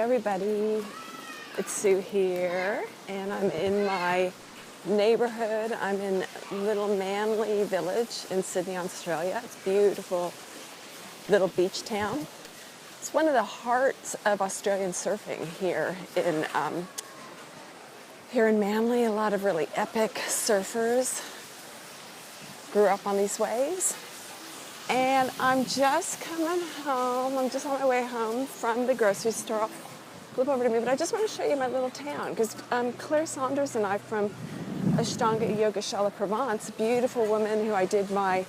everybody, it's Sue here, and I'm in my neighborhood. I'm in Little Manly Village in Sydney, Australia. It's a beautiful little beach town. It's one of the hearts of Australian surfing here in Manly. A lot of really epic surfers grew up on these waves. And I'm just coming home. I'm just on my way home from the grocery store. I'll flip over to me, but I just want to show you my little town because Claire Saunders and I from Ashtanga Yogashala Provence, a beautiful woman who I did my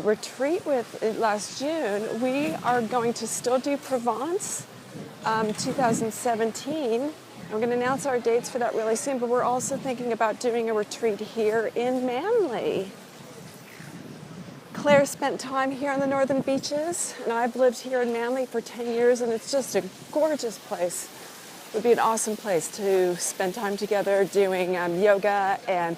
retreat with last June, we are going to still do Provence 2017. We're going to announce our dates for that really soon, but we're also thinking about doing a retreat here in Manly. Claire spent time here on the northern beaches, and I've lived here in Manly for 10 years, and it's just a gorgeous place. It would be an awesome place to spend time together doing yoga and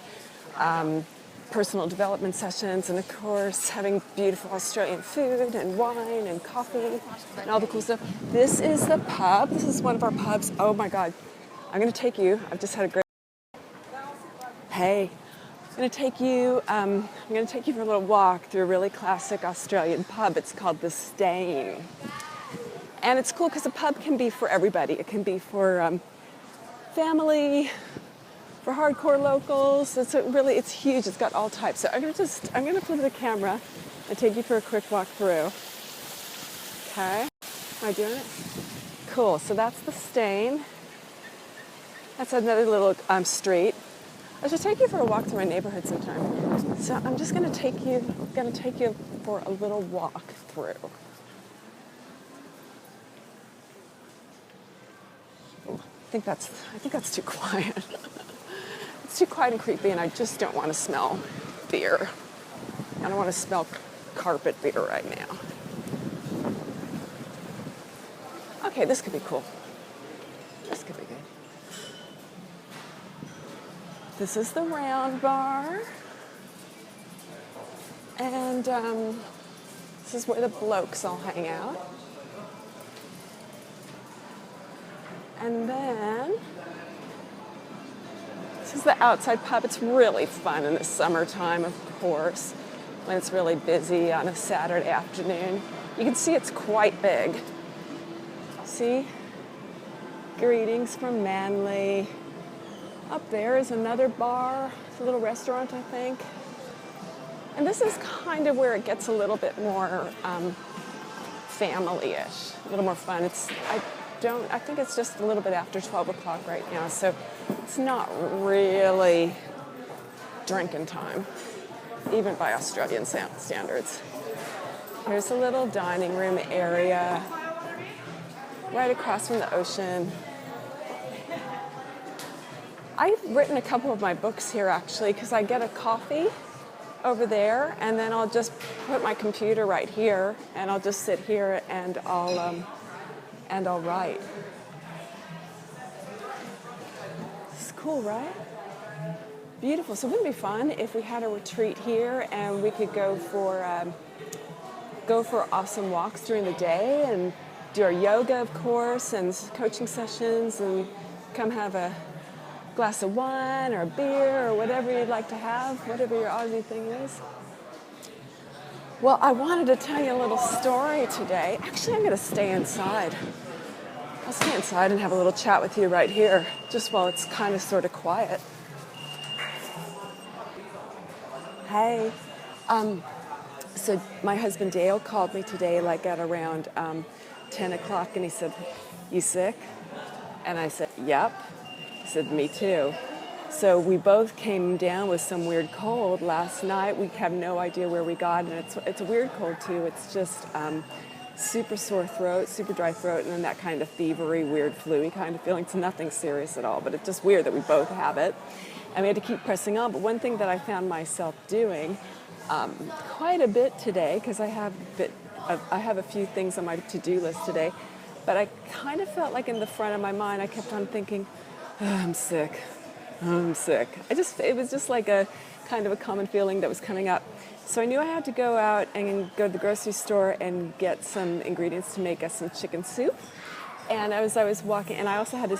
personal development sessions, and of course having beautiful Australian food and wine and coffee and all the cool stuff. This is the pub. This is one of our pubs. Oh my God. I'm going to take you. I've just had a great... Hey. I'm going to take you for a little walk through a really classic Australian pub. It's called The Stain. And it's cool because a pub can be for everybody. It can be for family, for hardcore locals. It's huge. It's got all types. So I'm going to flip the camera and take you for a quick walk through. Okay. Am I doing it? Cool. So that's The Stain. That's another little street. I should take you for a walk through my neighborhood sometime. So I'm just going to take you for a little walk through. Ooh, I think that's too quiet. It's too quiet and creepy, and I just don't want to smell beer. I don't want to smell carpet beer right now. Okay, this could be cool. This could be good. This is the Round Bar, and this is where the blokes all hang out. And then this is the outside pub. It's really fun in the summertime, of course, when it's really busy on a Saturday afternoon. You can see it's quite big. See? Greetings from Manly. Up there is another bar, it's a little restaurant, I think. And this is kind of where it gets a little bit more family-ish, a little more fun. I think it's just a little bit after 12 o'clock right now, so it's not really drinking time, even by Australian standards. Here's a little dining room area right across from the ocean. I've written a couple of my books here actually because I get a coffee over there, and then I'll just put my computer right here, and I'll just sit here and I'll write. It's cool, right? Beautiful. So wouldn't it be fun if we had a retreat here and we could go for awesome walks during the day and do our yoga, of course, and coaching sessions, and come have a glass of wine or a beer or whatever you'd like to have, whatever your Aussie thing is. Well, I wanted to tell you a little story today. Actually, I'm going to stay inside. I'll stay inside and have a little chat with you right here, just while it's kind of sort of quiet. Hey. So my husband Dale called me today like at around 10 o'clock, and he said, "You sick?" And I said, "Yep." He said, "Me too." So we both came down with some weird cold last night. We have no idea where we got it. It's a weird cold too. It's just super sore throat, super dry throat, and then that kind of fevery, weird flu-y kind of feeling. It's nothing serious at all, but it's just weird that we both have it. And we had to keep pressing on. But one thing that I found myself doing quite a bit today, because I have a few things on my to-do list today, but I kind of felt like in the front of my mind, I kept on thinking, "Oh, I'm sick. I'm sick." It was just like a kind of a common feeling that was coming up. So I knew I had to go out and go to the grocery store and get some ingredients to make us some chicken soup. And as I was walking, and I also had to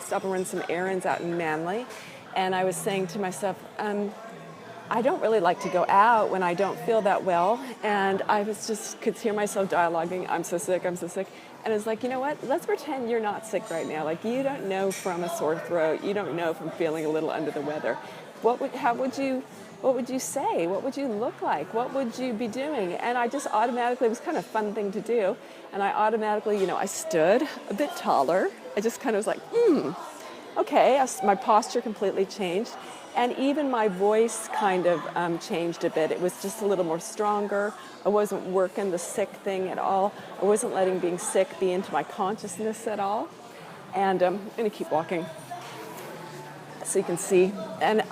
stop and run some errands out in Manly, and I was saying to myself, I don't really like to go out when I don't feel that well. And I was just could hear myself dialoguing, I'm so sick, I'm so sick. And it's like, you know what? Let's pretend you're not sick right now. Like, you don't know from a sore throat. You don't know from feeling a little under the weather. What would you say? What would you look like? What would you be doing? And I just automatically, it was kind of a fun thing to do. And I automatically, I stood a bit taller. I just kind of was like, okay. My posture completely changed. And even my voice kind of changed a bit. It was just a little more stronger. I wasn't working the sick thing at all. I wasn't letting being sick be into my consciousness at all. And I'm going to keep walking so you can see. And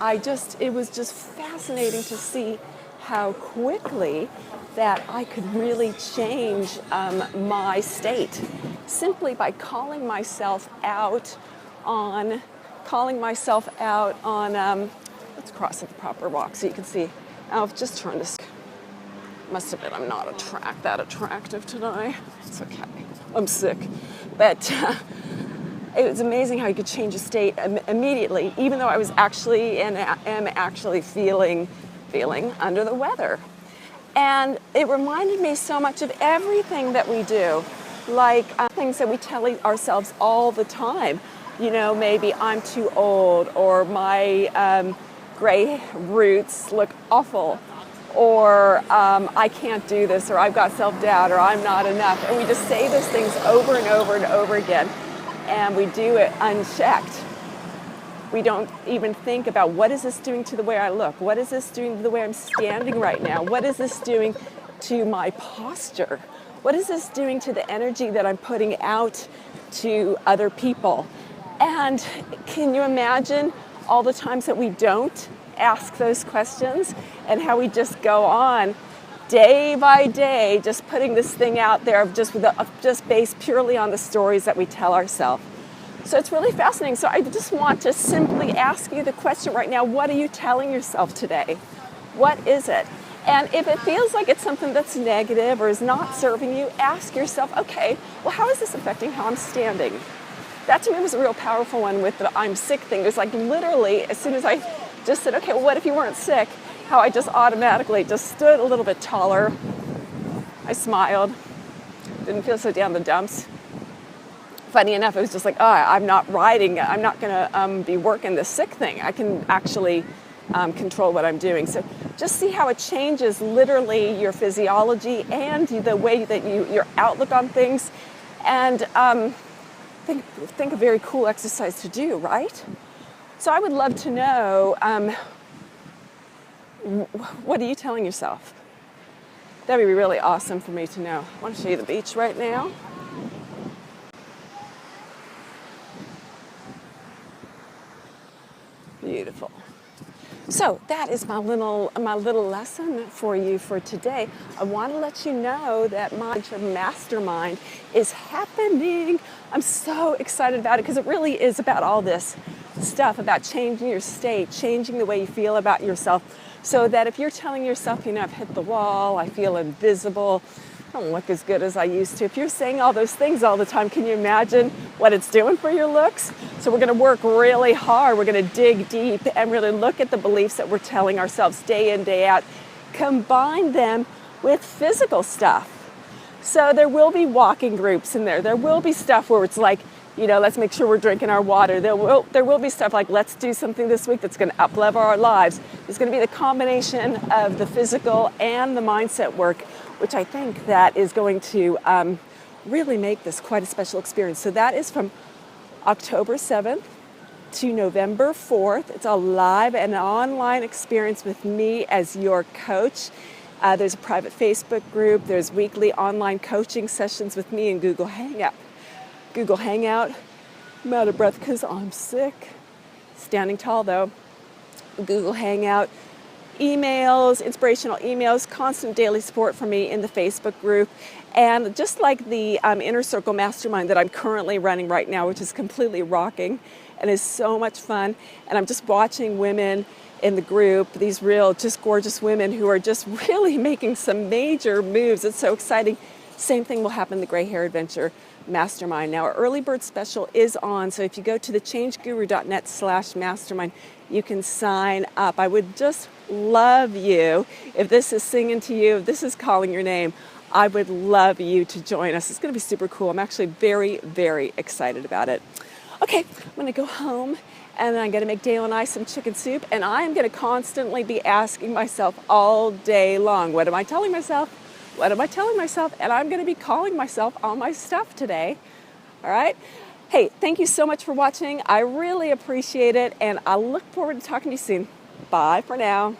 it was just fascinating to see how quickly that I could really change my state simply by calling myself out on, let's cross at the proper walk so you can see. I'll just turn this. Must have been, I'm not that attractive today. It's okay, I'm sick. But it was amazing how you could change a state immediately, even though I was actually and am actually feeling under the weather. And it reminded me so much of everything that we do, like things that we tell ourselves all the time. Maybe I'm too old, or my gray roots look awful, or I can't do this, or I've got self-doubt, or I'm not enough. And we just say those things over and over and over again, and we do it unchecked. We don't even think about, what is this doing to the way I look? What is this doing to the way I'm standing right now? What is this doing to my posture? What is this doing to the energy that I'm putting out to other people? And can you imagine all the times that we don't ask those questions, and how we just go on day by day, just putting this thing out there, just based purely on the stories that we tell ourselves. So it's really fascinating. So I just want to simply ask you the question right now, what are you telling yourself today? What is it? And if it feels like it's something that's negative or is not serving you, ask yourself, okay, well, how is this affecting how I'm standing? That to me was a real powerful one with the I'm sick thing. It was like literally, as soon as I just said, okay, well, what if you weren't sick? How I just automatically just stood a little bit taller. I smiled, didn't feel so down the dumps. Funny enough, it was just like, I'm not going to be working this sick thing. I can actually control what I'm doing. So just see how it changes literally your physiology and the way that your outlook on things. And think a very cool exercise to do, right? So I would love to know, what are you telling yourself? That would be really awesome for me to know. I want to show you the beach right now. Beautiful. So that is my little lesson for you for today. I want to let you know that my mastermind is happening. I'm so excited about it because it really is about all this stuff, about changing your state, changing the way you feel about yourself, so that if you're telling yourself, I've hit the wall, I feel invisible, I don't look as good as I used to. If you're saying all those things all the time, can you imagine what it's doing for your looks? So we're going to work really hard. We're going to dig deep and really look at the beliefs that we're telling ourselves day in, day out, combine them with physical stuff. So there will be walking groups in there. There will be stuff where it's like, let's make sure we're drinking our water. There will be stuff like, let's do something this week that's going to up-level our lives. There's going to be the combination of the physical and the mindset work, which I think that is going to really make this quite a special experience. So that is from October 7th to November 4th. It's a live and online experience with me as your coach. There's a private Facebook group. There's weekly online coaching sessions with me in Google Hangout. I'm out of breath because I'm sick. Standing tall though. Google Hangout. Emails, inspirational emails, constant daily support from me in the Facebook group. And just like the Inner Circle Mastermind that I'm currently running right now, which is completely rocking and is so much fun. And I'm just watching women in the group, these real, just gorgeous women who are just really making some major moves. It's so exciting Same thing will happen in the Gray Hair Adventure Mastermind. Now, our early bird special is on, so if you go to thechangeguru.net/mastermind, you can sign up. I would just love you, if this is singing to you, if this is calling your name, I would love you to join us. It's going to be super cool. I'm actually very, very excited about it. Okay, I'm going to go home and I'm going to make Dale and I some chicken soup, and I'm going to constantly be asking myself all day long, what am I telling myself? What am I telling myself? And I'm going to be calling myself on my stuff today. All right? Hey, thank you so much for watching. I really appreciate it, and I look forward to talking to you soon. Bye for now.